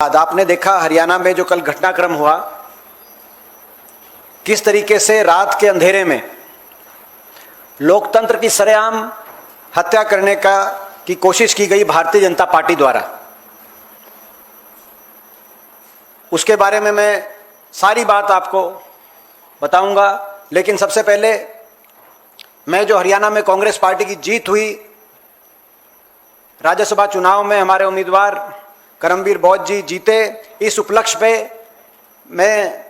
आपने देखा हरियाणा में जो कल घटनाक्रम हुआ, किस तरीके से रात के अंधेरे में लोकतंत्र की सरेआम हत्या करने की कोशिश की गई भारतीय जनता पार्टी द्वारा। उसके बारे में मैं सारी बात आपको बताऊंगा, लेकिन सबसे पहले मैं जो हरियाणा में कांग्रेस पार्टी की जीत हुई, राज्यसभा चुनाव में हमारे उम्मीदवार करमबीर बौद्ध जी जीते, इस उपलक्ष्य पे मैं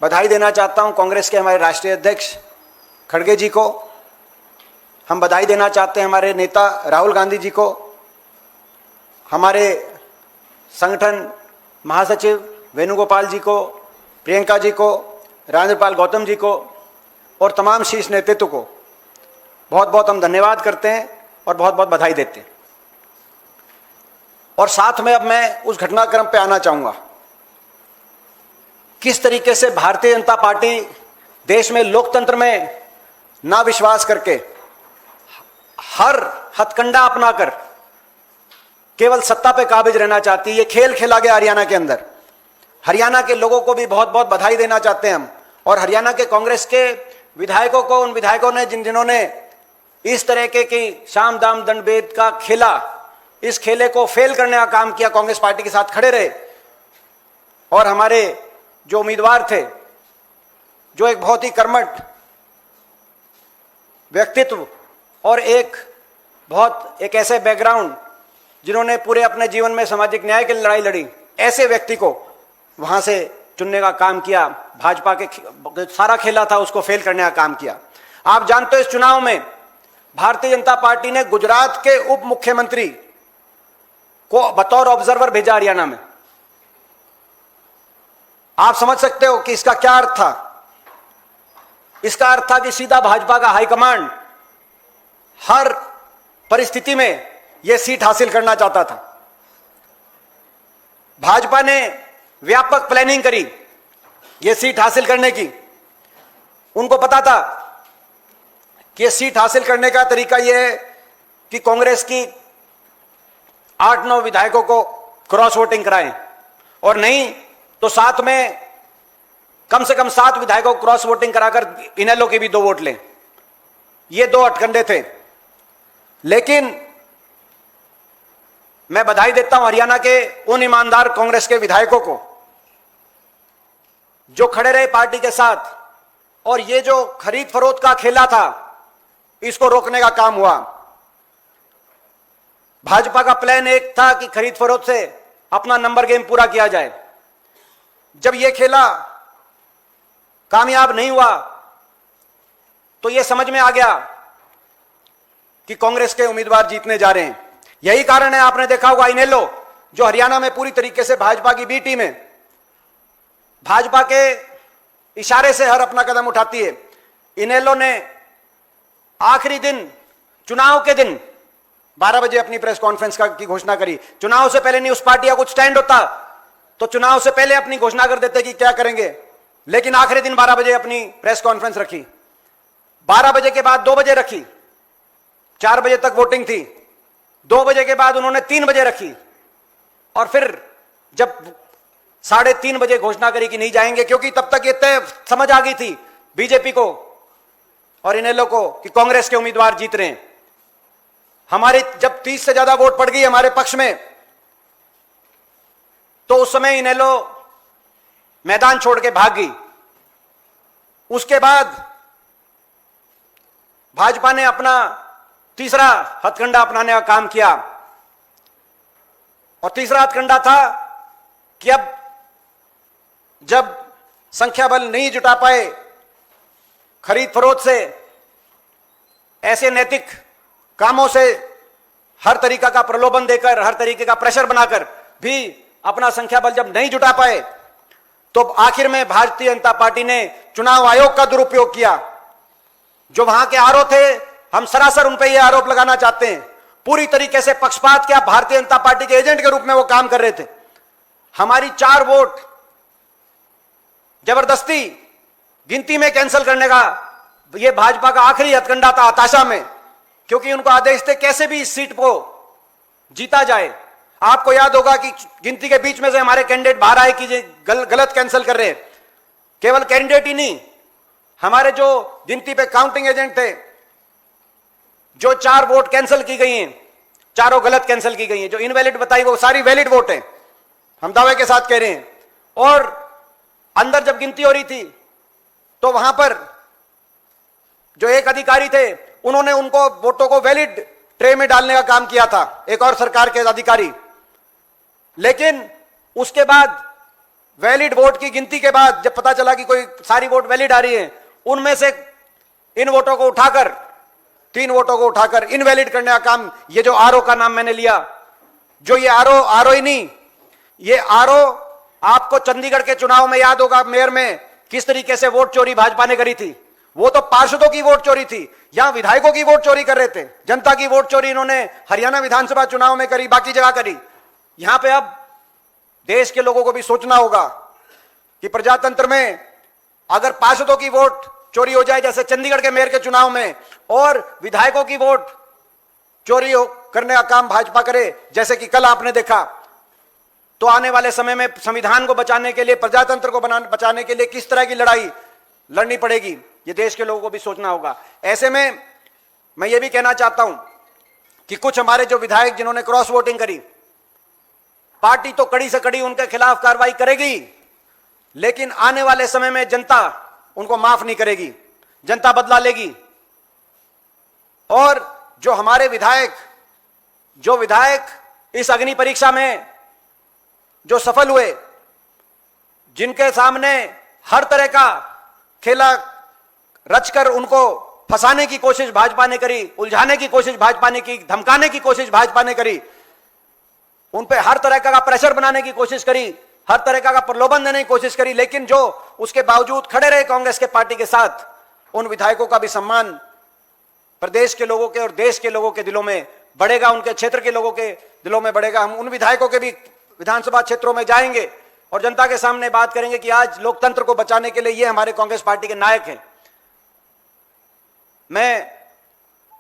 बधाई देना चाहता हूं कांग्रेस के हमारे राष्ट्रीय अध्यक्ष खड़गे जी को। हम बधाई देना चाहते हैं हमारे नेता राहुल गांधी जी को, हमारे संगठन महासचिव वेणुगोपाल जी को, प्रियंका जी को, राजेंद्रपाल गौतम जी को और तमाम शीर्ष नेतृत्व को बहुत बहुत हम धन्यवाद करते हैं और बहुत बहुत बधाई देते हैं। और साथ में अब मैं उस घटनाक्रम पे आना चाहूंगा, किस तरीके से भारतीय जनता पार्टी देश में लोकतंत्र में ना विश्वास करके हर हथकंडा अपनाकर केवल सत्ता पे काबिज रहना चाहती है। ये खेल खेला गया हरियाणा के अंदर। हरियाणा के लोगों को भी बहुत बहुत बधाई देना चाहते हैं हम, और हरियाणा के कांग्रेस के विधायकों को, उन विधायकों ने जिन्होंने इस तरह की साम दाम दंड भेद का खेला, इस खेले को फेल करने का काम किया, कांग्रेस पार्टी के साथ खड़े रहे। और हमारे जो उम्मीदवार थे, जो एक बहुत ही कर्मठ व्यक्तित्व और एक ऐसे बैकग्राउंड, जिन्होंने पूरे अपने जीवन में सामाजिक न्याय की लड़ाई लड़ी, ऐसे व्यक्ति को वहां से चुनने का काम किया। भाजपा के सारा खेला था उसको फेल करने का काम किया। आप जानते हो इस चुनाव में भारतीय जनता पार्टी ने गुजरात के उप मुख्यमंत्री को बतौर ऑब्जर्वर भेजा हरियाणा में। आप समझ सकते हो कि इसका क्या अर्थ था। इसका अर्थ था कि सीधा भाजपा का हाईकमांड हर परिस्थिति में यह सीट हासिल करना चाहता था। भाजपा ने व्यापक प्लानिंग करी यह सीट हासिल करने की। उनको पता था कि यह सीट हासिल करने का तरीका यह है कि कांग्रेस की 8-9 विधायकों को क्रॉस वोटिंग कराएं, और नहीं तो साथ में कम से कम 7 विधायकों को क्रॉस वोटिंग कराकर इनेलो के भी 2 वोट लें। ये 2 हथकंडे थे। लेकिन मैं बधाई देता हूं हरियाणा के उन ईमानदार कांग्रेस के विधायकों को जो खड़े रहे पार्टी के साथ, और ये जो खरीद फरोख्त का खेला था इसको रोकने का काम हुआ। भाजपा का प्लान एक था कि खरीद फरोख्त से अपना नंबर गेम पूरा किया जाए। जब यह खेला कामयाब नहीं हुआ तो यह समझ में आ गया कि कांग्रेस के उम्मीदवार जीतने जा रहे हैं। यही कारण है, आपने देखा होगा इनेलो जो हरियाणा में पूरी तरीके से भाजपा की बी टीम है, भाजपा के इशारे से हर अपना कदम उठाती है। इनेलो ने आखिरी दिन, चुनाव के दिन 12 बजे अपनी प्रेस कॉन्फ्रेंस की घोषणा करी। चुनाव से पहले नहीं उस पार्टी का कुछ स्टैंड होता तो चुनाव से पहले अपनी घोषणा कर देते कि क्या करेंगे, लेकिन आखिरी दिन 12 बजे अपनी प्रेस कॉन्फ्रेंस रखी। 12 बजे के बाद 2 बजे रखी, 4 बजे तक वोटिंग थी। 2 बजे के बाद उन्होंने 3 बजे रखी, और फिर जब 3:30 बजे घोषणा करी कि नहीं जाएंगे, क्योंकि तब तक ये तय समझ आ गई थी बीजेपी को और इनेलो को कि कांग्रेस के उम्मीदवार जीत रहे हैं। हमारे जब 30 से ज्यादा वोट पड़ गई हमारे पक्ष में, तो उस समय इनेलो मैदान छोड़ के भाग गई। उसके बाद भाजपा ने अपना तीसरा हथकंडा अपनाने का काम किया, और तीसरा हथकंडा था कि अब जब संख्या बल नहीं जुटा पाए खरीद फरोख्त से, ऐसे नैतिक कामों से हर तरीका का प्रलोभन देकर, हर तरीके का प्रेशर बनाकर भी अपना संख्या बल जब नहीं जुटा पाए, तो आखिर में भारतीय जनता पार्टी ने चुनाव आयोग का दुरुपयोग किया। जो वहां के आरओ थे, हम सरासर उन पर यह आरोप लगाना चाहते हैं, पूरी तरीके से पक्षपात किया। भारतीय जनता पार्टी के एजेंट के रूप में वो काम कर रहे थे। हमारी 4 वोट जबरदस्ती गिनती में कैंसिल करने का यह भाजपा का आखिरी हथकंडा था हताशा में, क्योंकि उनको आदेश थे कैसे भी इस सीट को जीता जाए। आपको याद होगा कि गिनती के बीच में से हमारे कैंडिडेट बाहर आए कि गलत कैंसिल कर रहे हैं। केवल कैंडिडेट ही नहीं, हमारे जो गिनती पे काउंटिंग एजेंट थे, जो 4 वोट कैंसिल की गई हैं, चारों गलत कैंसिल की गई हैं। जो इनवैलिड बताई वो सारी वैलिड वोट है, हम दावे के साथ कह रहे हैं। और अंदर जब गिनती हो रही थी तो वहां पर जो एक अधिकारी थे, उन्होंने उनको वोटों को वैलिड ट्रे में डालने का काम किया था, एक और सरकार के अधिकारी। लेकिन उसके बाद वैलिड वोट की गिनती के बाद जब पता चला कि कोई सारी वोट वैलिड आ रही है, उनमें से इन वोटों को उठाकर 3 वोटों को उठाकर इनवैलिड करने का काम, ये जो आरओ का नाम मैंने लिया, जो ये आरओ ही नहीं, ये आरओ आपको चंडीगढ़ के चुनाव में याद होगा, मेयर में किस तरीके से वोट चोरी भाजपा ने करी थी। वो तो पार्षदों की वोट चोरी थी, यहां विधायकों की वोट चोरी कर रहे थे। जनता की वोट चोरी इन्होंने हरियाणा विधानसभा चुनाव में करी, बाकी जगह करी। यहां पे अब देश के लोगों को भी सोचना होगा कि प्रजातंत्र में अगर पार्षदों की वोट चोरी हो जाए, जैसे चंडीगढ़ के मेयर के चुनाव में, और विधायकों की वोट चोरी करने का काम भाजपा करे, जैसे कि कल आपने देखा, तो आने वाले समय में संविधान को बचाने के लिए, प्रजातंत्र को बचाने के लिए किस तरह की लड़ाई लड़नी पड़ेगी, ये देश के लोगों को भी सोचना होगा। ऐसे में मैं ये भी कहना चाहता हूं कि कुछ हमारे जो विधायक जिन्होंने क्रॉस वोटिंग करी, पार्टी तो कड़ी से कड़ी उनके खिलाफ कार्रवाई करेगी, लेकिन आने वाले समय में जनता उनको माफ नहीं करेगी, जनता बदला लेगी। और जो हमारे विधायक इस अग्नि परीक्षा में जो सफल हुए, जिनके सामने हर तरह का खेला रचकर उनको फंसाने की कोशिश भाजपा ने करी, उलझाने की कोशिश भाजपा ने की, धमकाने की कोशिश भाजपा ने करी, उन पे हर तरह का प्रेशर बनाने की कोशिश करी, हर तरह का प्रलोभन देने की कोशिश करी, लेकिन जो उसके बावजूद खड़े रहे कांग्रेस के पार्टी के साथ, उन विधायकों का भी सम्मान प्रदेश के लोगों के और देश के लोगों के दिलों में बढ़ेगा, उनके क्षेत्र के लोगों के दिलों में बढ़ेगा। हम उन विधायकों के भी विधानसभा क्षेत्रों में जाएंगे और जनता के सामने बात करेंगे कि आज लोकतंत्र को बचाने के लिए ये हमारे कांग्रेस पार्टी के नायक हैं।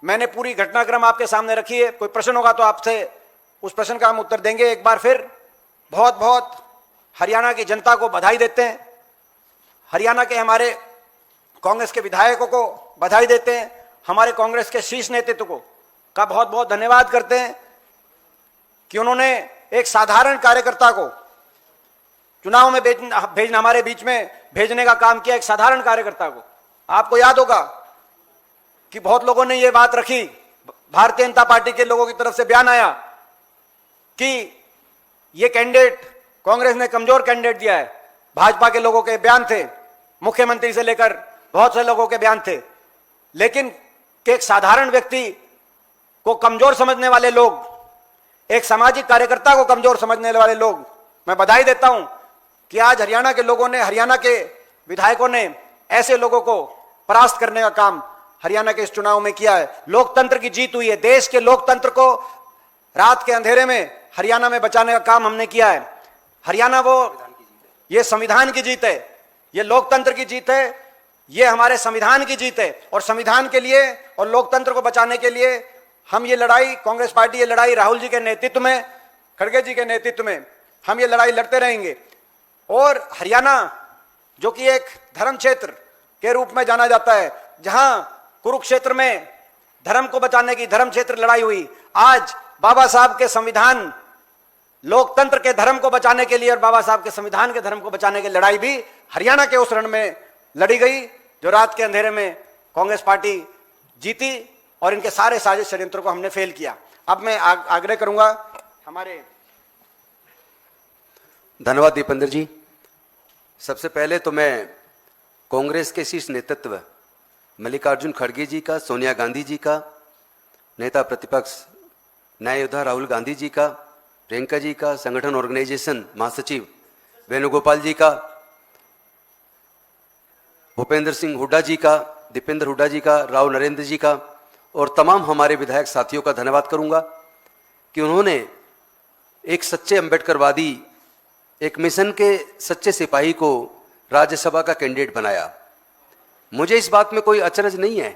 मैंने पूरी घटनाक्रम आपके सामने रखी है, कोई प्रश्न होगा तो आपसे उस प्रश्न का हम उत्तर देंगे। एक बार फिर बहुत बहुत हरियाणा की जनता को बधाई देते हैं, हरियाणा के हमारे कांग्रेस के विधायकों को बधाई देते हैं, हमारे कांग्रेस के शीर्ष नेतृत्व को का बहुत बहुत धन्यवाद करते हैं कि उन्होंने एक साधारण कार्यकर्ता को चुनाव में भेजना, हमारे बीच में भेजने का काम किया, एक साधारण कार्यकर्ता को। आपको याद होगा कि बहुत लोगों ने यह बात रखी, भारतीय जनता पार्टी के लोगों की तरफ से बयान आया कि ये कैंडिडेट कांग्रेस ने कमजोर कैंडिडेट दिया है। भाजपा के लोगों के बयान थे, मुख्यमंत्री से लेकर बहुत से लोगों के बयान थे, लेकिन एक साधारण व्यक्ति को कमजोर समझने वाले लोग, एक सामाजिक कार्यकर्ता को कमजोर समझने वाले लोग, मैं बधाई देता हूं कि आज हरियाणा के लोगों ने, हरियाणा के विधायकों ने ऐसे लोगों को परास्त करने का काम हरियाणा के इस चुनाव में किया है। लोकतंत्र की जीत हुई है, देश के लोकतंत्र को रात के अंधेरे में हरियाणा में बचाने का काम हमने किया है। हरियाणा ये संविधान की जीत है, ये लोकतंत्र की जीत है, ये हमारे संविधान की जीत है। और संविधान के लिए और लोकतंत्र को बचाने के लिए हम ये लड़ाई, कांग्रेस पार्टी ये लड़ाई राहुल जी के नेतृत्व में, खड़गे जी के नेतृत्व में हम ये लड़ाई लड़ते रहेंगे। और हरियाणा जो कि एक धर्म क्षेत्र के रूप में जाना जाता है, जहां कुरुक्षेत्र में धर्म को बचाने की धर्म क्षेत्र लड़ाई हुई, आज बाबा साहब के संविधान, लोकतंत्र के धर्म को बचाने के लिए और बाबा साहब के संविधान के धर्म को बचाने की लड़ाई भी हरियाणा के उस रण में लड़ी गई, जो रात के अंधेरे में कांग्रेस पार्टी जीती और इनके सारे साजिश षड्यंत्रों को हमने फेल किया। अब मैं आग्रह करूंगा हमारे। धन्यवाद दीपेंद्र जी। सबसे पहले तो मैं कांग्रेस के शीर्ष नेतृत्व मल्लिकार्जुन खड़गे जी का, सोनिया गांधी जी का, नेता प्रतिपक्ष न्याय योद्धा राहुल गांधी जी का, प्रियंका जी का, संगठन ऑर्गेनाइजेशन महासचिव वेणुगोपाल जी का, भूपेंद्र सिंह हुड्डा जी का, दीपेंद्र हुड्डा जी का, राव नरेंद्र जी का और तमाम हमारे विधायक साथियों का धन्यवाद करूंगा कि उन्होंने एक सच्चे अम्बेडकरवादी, एक मिशन के सच्चे सिपाही को राज्यसभा का कैंडिडेट बनाया। मुझे इस बात में कोई अचरज नहीं है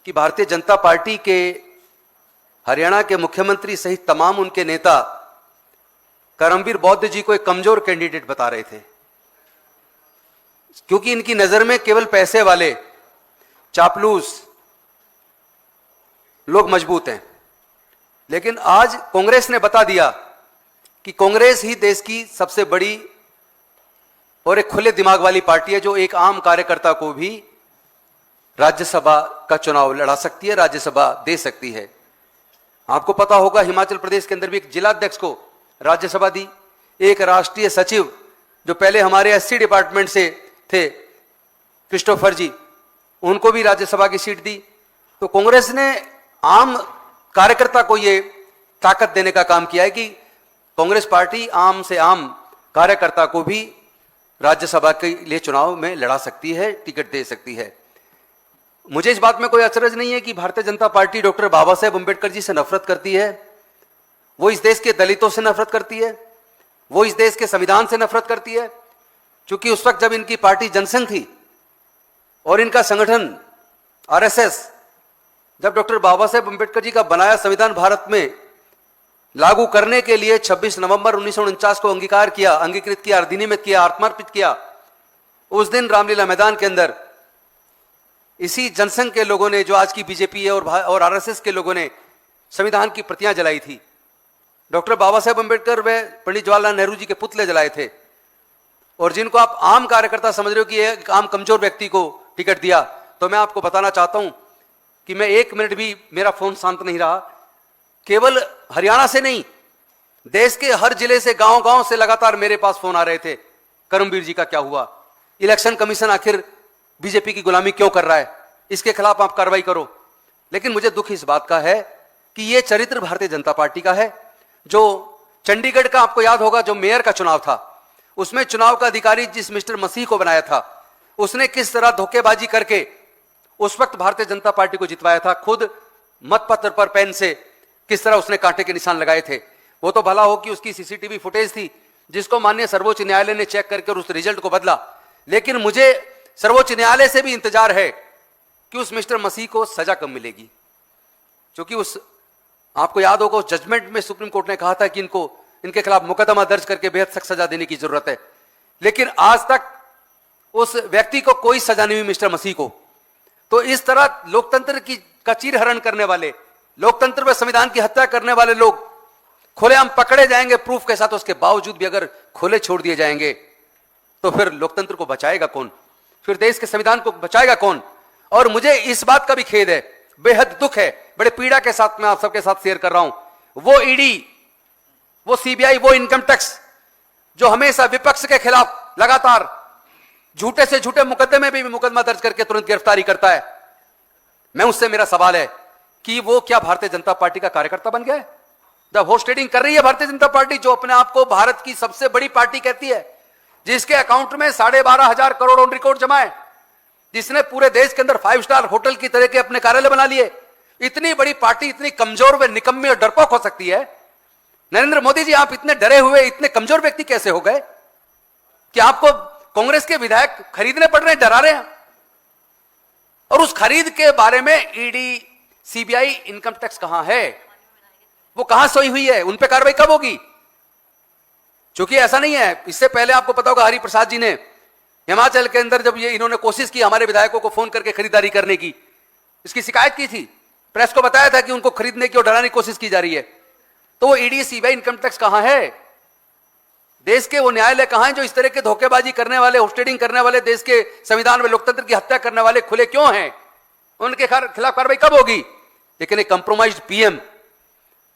कि भारतीय जनता पार्टी के हरियाणा के मुख्यमंत्री सहित तमाम उनके नेता करमवीर बौद्ध जी को एक कमजोर कैंडिडेट बता रहे थे, क्योंकि इनकी नजर में केवल पैसे वाले चापलूस लोग मजबूत हैं। लेकिन आज कांग्रेस ने बता दिया कि कांग्रेस ही देश की सबसे बड़ी और एक खुले दिमाग वाली पार्टी है, जो एक आम कार्यकर्ता को भी राज्यसभा का चुनाव लड़ा सकती है, राज्यसभा दे सकती है। आपको पता होगा हिमाचल प्रदेश के अंदर भी एक जिलाध्यक्ष को राज्यसभा दी, एक राष्ट्रीय सचिव जो पहले हमारे एससी डिपार्टमेंट से थे क्रिस्टोफर जी, उनको भी राज्यसभा की सीट दी। तो कांग्रेस ने आम कार्यकर्ता को यह ताकत देने का काम किया है कि कांग्रेस पार्टी आम से आम कार्यकर्ता को भी राज्यसभा के लिए चुनाव में लड़ा सकती है, टिकट दे सकती है। मुझे इस बात में कोई अचरज नहीं है कि भारतीय जनता पार्टी डॉक्टर बाबा साहेब अंबेडकर जी से नफरत करती है, वो इस देश के दलितों से नफरत करती है, वो इस देश के संविधान से नफरत करती है। क्योंकि उस वक्त जब इनकी पार्टी जनसंघ थी और इनका संगठन आरएसएस, जब डॉक्टर बाबा साहेब अंबेडकर जी का बनाया संविधान भारत में लागू करने के लिए 26 नवंबर 1949 को अंगीकृत किया, अधिनियमित किया, आत्मार्पित किया, उस दिन रामलीला मैदान के अंदर इसी जनसंघ के लोगों ने, जो आज की बीजेपी है और आरएसएस के लोगों ने संविधान की प्रतियां जलाई थी। डॉक्टर बाबा साहेब अंबेडकर व पंडित जवाहरलाल नेहरू जी के पुतले जलाए थे। और जिनको आप आम कार्यकर्ता समझ रहे हो कि एक आम कमजोर व्यक्ति को टिकट दिया, तो मैं आपको बताना चाहता हूं कि मैं 1 मिनट भी मेरा फोन शांत नहीं रहा। केवल हरियाणा से नहीं, देश के हर जिले से, गांव गांव से लगातार मेरे पास फोन आ रहे थे, करमवीर जी का क्या हुआ, इलेक्शन कमीशन आखिर बीजेपी की गुलामी क्यों कर रहा है, इसके खिलाफ आप कार्रवाई करो। लेकिन मुझे दुख इस बात का है कि यह चरित्र भारतीय जनता पार्टी का है, जो चंडीगढ़ का, आपको याद होगा, जो मेयर का चुनाव था, उसमें चुनाव का अधिकारी जिस मिस्टर मसीह को बनाया था, उसने किस तरह धोखेबाजी करके उस वक्त भारतीय जनता पार्टी को जितवाया था। खुद मतपत्र पर पेन से किस तरह उसने कांटे के निशान लगाए थे। वो तो भला हो कि उसकी सीसीटीवी फुटेज थी, जिसको माननीय सर्वोच्च न्यायालय ने चेक करके उस रिजल्ट को बदला। लेकिन मुझे सर्वोच्च न्यायालय से भी इंतजार है कि उस मिस्टर मसीह को सजा कब मिलेगी, क्योंकि उस, आपको याद होगा, उस जजमेंट में सुप्रीम कोर्ट ने कहा था कि इनके खिलाफ मुकदमा दर्ज करके बेहद सख्त सजा देने की जरूरत है। लेकिन आज तक उस व्यक्ति को कोई सजा नहीं हुई, मिस्टर मसीह को। तो इस तरह लोकतंत्र का चीरहरण करने वाले, लोकतंत्र व संविधान की हत्या करने वाले लोग खुलेआम पकड़े जाएंगे प्रूफ के साथ। उसके बावजूद भी अगर खुले छोड़ दिए जाएंगे तो फिर लोकतंत्र को बचाएगा कौन, फिर देश के संविधान को बचाएगा कौन। और मुझे इस बात का भी खेद है, बेहद दुख है, बड़े पीड़ा के साथ मैं आप सबके साथ शेयर कर रहा हूं। वो ईडी, वो सीबीआई, वो इनकम टैक्स जो हमेशा विपक्ष के खिलाफ लगातार झूठे से झूठे मुकदमे में भी मुकदमा दर्ज करके तुरंत गिरफ्तारी करता है, मैं उससे, मेरा सवाल है कि वो क्या भारतीय जनता पार्टी का कार्यकर्ता बन गया है? जब हॉर्स ट्रेडिंग कर रही है भारतीय जनता पार्टी, जो अपने आप को भारत की सबसे बड़ी पार्टी कहती है, जिसके अकाउंट में 12,500 करोड़ ऑन रिकॉर्ड जमा है, जिसने पूरे देश के अंदर 5 स्टार होटल की तरह के अपने कार्यालय बना लिए, इतनी बड़ी पार्टी इतनी कमजोर व निकम्मी और डरपोक हो सकती है? नरेंद्र मोदी जी, आप इतने डरे हुए, इतने कमजोर व्यक्ति कैसे हो गए कि आपको कांग्रेस के विधायक खरीदने पड़ रहे हैं, डरा रहे हैं? और उस खरीद के बारे में ईडी, सीबीआई, इनकम टैक्स कहां है? वो कहां सोई हुई है? उन पे कार्रवाई कब होगी? क्योंकि ऐसा नहीं है, इससे पहले आपको पता होगा हरि प्रसाद जी ने हिमाचल के अंदर जब ये इन्होंने कोशिश की हमारे विधायकों को फोन करके खरीदारी करने की, इसकी शिकायत की थी, प्रेस को बताया था कि उनको खरीदने की और डराने की कोशिश की जा रही है। तो वो ईडी, सीबीआई, इनकम टैक्स कहां है? देश के वो न्यायालय कहां हैं जो इस तरह के धोखेबाजी करने वाले, हॉर्स ट्रेडिंग करने वाले, देश के संविधान में लोकतंत्र की हत्या करने वाले खुले क्यों हैं? उनके खिलाफ कार्रवाई कब होगी? लेकिन एक कंप्रोमाइज्ड पीएम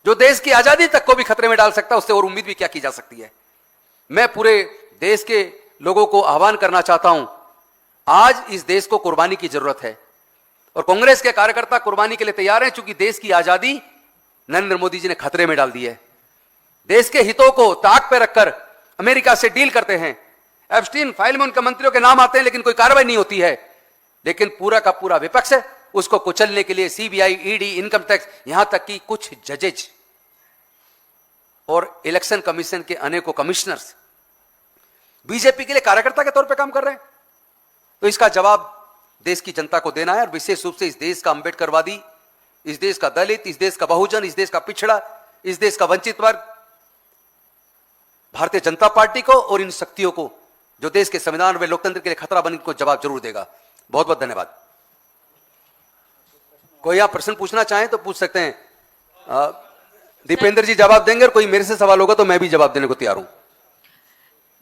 जो देश की आजादी तक को भी खतरे में डाल सकता है, उससे और उम्मीद भी क्या की जा सकती है? मैं पूरे देश के लोगों को आह्वान करना चाहता हूं, आज इस देश को कुर्बानी की जरूरत है और कांग्रेस के कार्यकर्ता कुर्बानी के लिए तैयार हैं, क्योंकि देश की आजादी नरेंद्र मोदी जी ने खतरे में डाल दी है। देश के हितों को ताक पे रखकर अमेरिका से डील करते हैं। एप्स्टीन फाइल में उनके मंत्रियों के नाम आते हैं, लेकिन कोई कार्रवाई नहीं होती है। लेकिन पूरा का पूरा विपक्ष है, उसको कुचलने के लिए सीबीआई, ईडी, इनकम टैक्स, यहां तक कि कुछ जजेज और इलेक्शन कमीशन के अनेकों कमिश्नर्स बीजेपी के लिए कार्यकर्ता के तौर पे काम कर रहे हैं। तो इसका जवाब देश की जनता को देना है, और विशेष रूप से इस देश का अंबेडकरवादी, इस देश का दलित, इस देश का बहुजन, इस देश का पिछड़ा, इस देश का वंचित वर्ग, भारतीय जनता पार्टी को और इन शक्तियों को जो देश के संविधान व लोकतंत्र के लिए खतरा बनी को जवाब जरूर देगा। बहुत बहुत धन्यवाद। कोई आप प्रश्न पूछना चाहें तो पूछ सकते हैं। दीपेंद्र जी जवाब देंगे, और कोई मेरे से सवाल होगा तो मैं भी जवाब देने को तैयार हूं।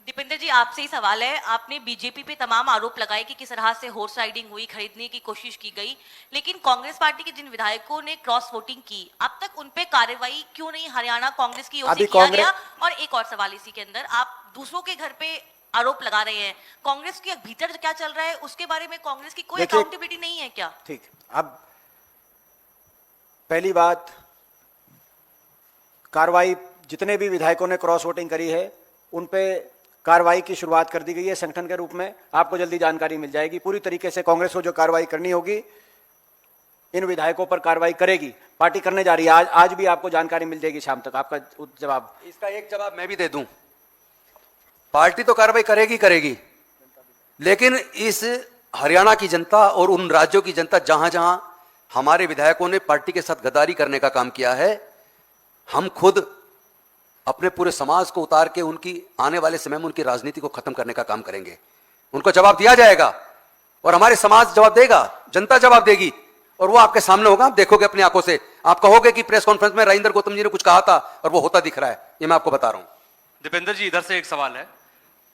दीपेंद्र जी, आपसे ही सवाल है। आपने बीजेपी पे तमाम आरोप लगाए कि किस तरह से हॉर्स राइडिंग हुई, खरीदने की कोशिश की गई, लेकिन कांग्रेस पार्टी के जिन विधायकों ने क्रॉस वोटिंग की, अब तक उन पे कार्रवाई क्यों नहीं हरियाणा कांग्रेस की ओर से किया गया? और एक और सवाल इसी के अंदर, आप दूसरों के घर पे आरोप लगा रहे हैं, कांग्रेस के भीतर क्या चल रहा है उसके बारे में कांग्रेस की कोई अकाउंटेबिलिटी नहीं है क्या? ठीक, अब पहली बात, कार्रवाई जितने भी विधायकों ने क्रॉस वोटिंग करी है उन पे कार्रवाई की शुरुआत कर दी गई है संगठन के रूप में। आपको जल्दी जानकारी मिल जाएगी। पूरी तरीके से कांग्रेस को जो कार्रवाई करनी होगी इन विधायकों पर कार्रवाई करेगी, पार्टी करने जा रही है। आज भी आपको जानकारी मिल जाएगी शाम तक। आपका जवाब, इसका एक जवाब मैं भी दे दूं। पार्टी तो कार्रवाई करेगी, लेकिन इस हरियाणा की जनता और उन राज्यों की जनता जहां जहां हमारे विधायकों ने पार्टी के साथ गद्दारी करने का काम किया है, हम खुद अपने पूरे समाज को उतार के उनकी आने वाले समय में उनकी राजनीति को खत्म करने का काम करेंगे। उनको जवाब दिया जाएगा और हमारे समाज जवाब देगा, जनता जवाब देगी, और वो आपके सामने होगा। आप देखोगे अपनी आंखों से, आप कहोगे कि प्रेस कॉन्फ्रेंस में राजेंद्र गौतम जी ने कुछ कहा था और वो होता दिख रहा है। ये मैं आपको बता रहा हूं। दीपेंद्र जी, इधर से एक सवाल है।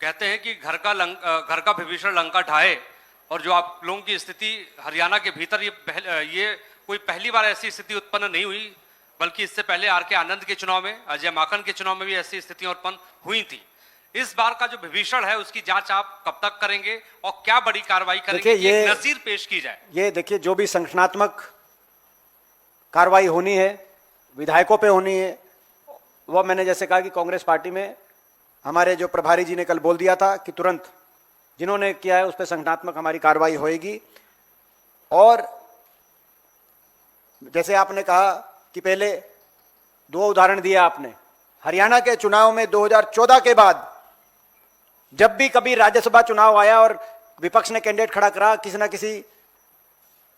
कहते हैं कि घर का विभीषण लंका ढाए, और जो आप लोगों की स्थिति हरियाणा के भीतर, ये कोई पहली बार ऐसी स्थिति उत्पन्न नहीं हुई, बल्कि इससे पहले आर के आनंद के चुनाव में, अजय माकन के चुनाव में भी ऐसी स्थितियां उत्पन्न हुई थी। इस बार का जो विभीषण है उसकी जांच आप कब तक करेंगे और क्या बड़ी कार्रवाई करेंगे कि एक नजीर पेश की जाए? ये देखिए, जो भी संगठनात्मक कार्रवाई होनी है विधायकों पे होनी है, वो मैंने जैसे कहा कि कांग्रेस पार्टी में हमारे जो प्रभारी जी ने कल बोल दिया था कि तुरंत जिन्होंने किया है उस पर संगठनात्मक हमारी कार्रवाई होएगी। और जैसे आपने कहा कि पहले दो उदाहरण दिया आपने, हरियाणा के चुनाव में 2014 के बाद जब भी कभी राज्यसभा चुनाव आया और विपक्ष ने कैंडिडेट खड़ा करा, किसी ना किसी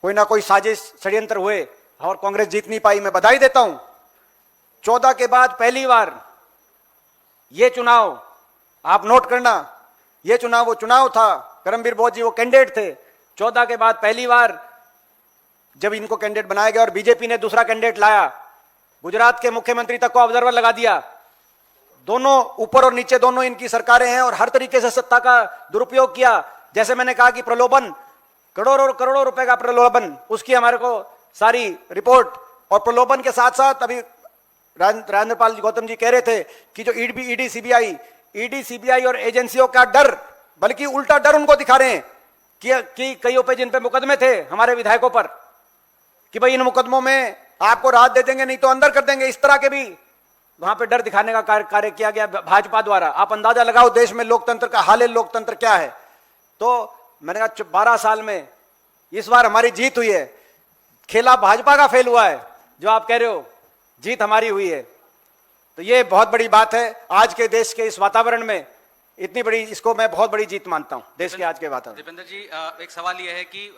कोई ना कोई साजिश षड्यंत्र हुए और कांग्रेस जीत नहीं पाई। मैं बधाई देता हूं, 14 के बाद पहली बार ये चुनाव, आप नोट करना, ये चुनाव वो चुनाव था, करमबीर बोस जी वो कैंडिडेट थे। 14 के बाद पहली बार जब इनको कैंडिडेट बनाया गया और बीजेपी ने दूसरा कैंडिडेट लाया, गुजरात के मुख्यमंत्री तक को ऑब्जर्वर लगा दिया। दोनों ऊपर और नीचे दोनों इनकी सरकारें हैं और हर तरीके से सत्ता का दुरुपयोग किया। जैसे मैंने कहा कि प्रलोभन, करोड़ों रुपए का प्रलोभन, उसकी हमारे को सारी रिपोर्ट, और प्रलोभन के साथ साथ अभी राजेंद्र गौतम जी कह रहे थे कि जो ईडी सीबीआई और एजेंसियों का डर, बल्कि उल्टा डर उनको दिखा रहे हैं कि कईयों पे जिन पे मुकदमे थे हमारे विधायकों पर, कि भाई इन मुकदमों में आपको राहत दे देंगे नहीं तो अंदर कर देंगे। इस तरह के भी वहां पे डर दिखाने का कार्य किया गया भाजपा द्वारा। आप अंदाजा लगाओ देश में लोकतंत्र का हाल है, लोकतंत्र क्या है। तो मैंने कहा 12 साल में इस बार हमारी जीत हुई है, खेला भाजपा का फेल हुआ है, जो आप कह रहे हो जीत हमारी हुई है। तो ये बहुत बड़ी बात है आज के देश के इस वातावरण में, इतनी बड़ी, इसको मैं बहुत बड़ी जीत मानता हूं देश के आज के वातावरण। दीपेंद्र जी, एक सवाल यह है कि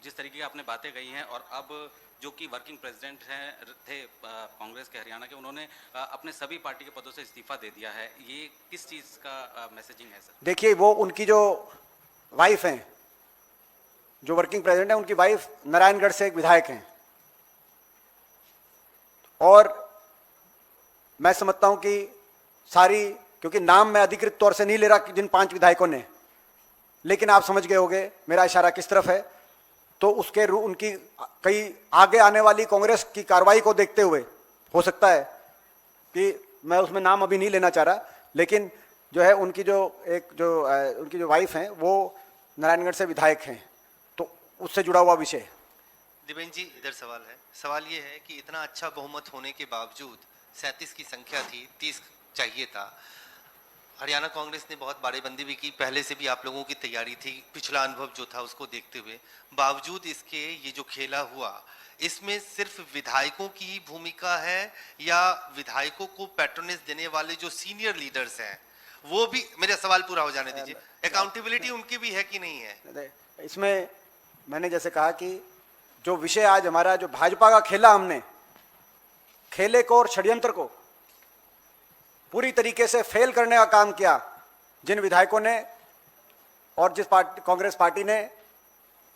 जिस तरीके की आपने बातें कही हैं, और अब जो कि वर्किंग प्रेसिडेंट थे कांग्रेस के हरियाणा के, उन्होंने अपने सभी पार्टी के पदों से इस्तीफा दे दिया है, ये किस चीज का मैसेजिंग है सर? देखिए, वो उनकी जो वाइफ हैं, जो वर्किंग प्रेसिडेंट है, उनकी वाइफ नारायणगढ़ से एक विधायक हैं, और मैं समझता हूं कि सारी, क्योंकि नाम मैं अधिकृत तौर से नहीं ले रहा जिन 5 विधायकों ने, लेकिन आप समझ गए होंगे मेरा इशारा किस तरफ है। तो उसके उनकी कई आगे आने वाली कांग्रेस की कार्रवाई को देखते हुए हो सकता है कि मैं उसमें नाम अभी नहीं लेना चाह रहा, लेकिन जो है उनकी जो वाइफ हैं वो नारायणगढ़ से विधायक हैं, तो उससे जुड़ा हुआ विषय। दिपेंद्र जी, इधर सवाल है। सवाल ये है कि इतना अच्छा बहुमत होने के बावजूद 37 की संख्या थी, 30 चाहिए था। हरियाणा कांग्रेस ने बहुत बाड़ेबंदी भी की, पहले से भी आप लोगों की तैयारी थी, पिछला अनुभव जो था उसको देखते हुए। बावजूद इसके ये जो खेला हुआ, इसमें सिर्फ विधायकों की ही भूमिका है या विधायकों को पैट्रोनेज देने वाले जो सीनियर लीडर्स हैं वो भी? मेरा सवाल पूरा हो जाने दीजिए। अकाउंटेबिलिटी उनकी भी है कि नहीं है? इसमें मैंने जैसे कहा कि जो विषय आज हमारा, जो भाजपा का खेला, हमने खेले को और षड्यंत्र को पूरी तरीके से फेल करने का काम किया जिन विधायकों ने और जिस पार्टी कांग्रेस पार्टी ने,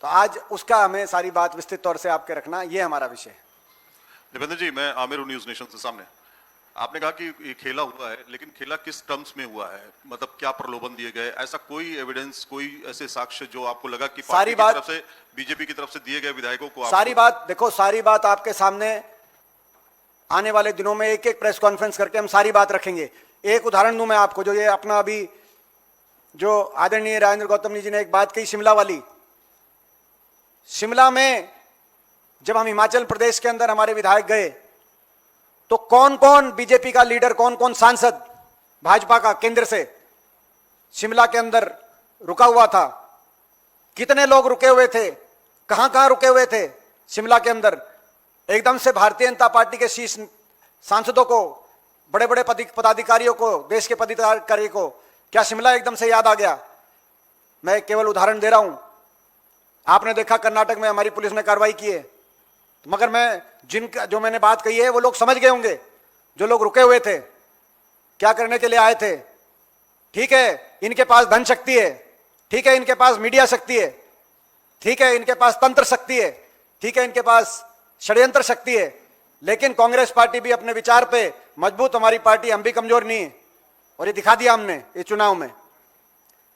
तो आज उसका हमें सारी बात विस्तृत तौर से आपके रखना, ये हमारा विषय है। दीपेंद्र जी, मैं आमिर हूं न्यूज नेशन से। सामने आपने कहा कि ये खेला हुआ है, लेकिन खेला किस टर्म्स में हुआ है? मतलब क्या प्रलोभन दिए गए? ऐसा कोई एविडेंस, कोई ऐसे साक्ष्य जो आपको लगा कि सारी पार्टी की बात- तरफ से, बीजेपी की तरफ से दिए गए विधायकों को सारी बात देखो, सारी बात आपके सामने आने वाले दिनों में एक एक प्रेस कॉन्फ्रेंस करके हम सारी बात रखेंगे। एक उदाहरण दूं मैं आपको, जो ये अपना अभी जो आदरणीय राजेंद्र गौतम जी ने एक बात कही शिमला वाली। शिमला में जब हम हिमाचल प्रदेश के अंदर हमारे विधायक गए तो कौन कौन बीजेपी का लीडर, कौन कौन सांसद भाजपा का केंद्र से शिमला के अंदर रुका हुआ था, कितने लोग रुके हुए थे, कहां कहां रुके हुए थे शिमला के अंदर। एकदम से भारतीय जनता पार्टी के शीर्ष सांसदों को, बड़े बड़े पदाधिकारियों को, देश के पदाधिकारी को क्या शिमला एकदम से याद आ गया? मैं केवल उदाहरण दे रहा हूं। आपने देखा कर्नाटक में हमारी पुलिस ने कार्रवाई की है, मगर मैं जिनका जो मैंने बात कही है वो लोग समझ गए होंगे, जो लोग रुके हुए थे, क्या करने के लिए आए थे। ठीक है, इनके पास धन शक्ति है, ठीक है, इनके पास मीडिया शक्ति है, ठीक है, इनके पास तंत्र शक्ति है, ठीक है, इनके पास षड्यंत्र शक्ति है, लेकिन कांग्रेस पार्टी भी अपने विचार पे मजबूत, हमारी पार्टी हम भी कमजोर नहीं है, और ये दिखा दिया हमने इस चुनाव में।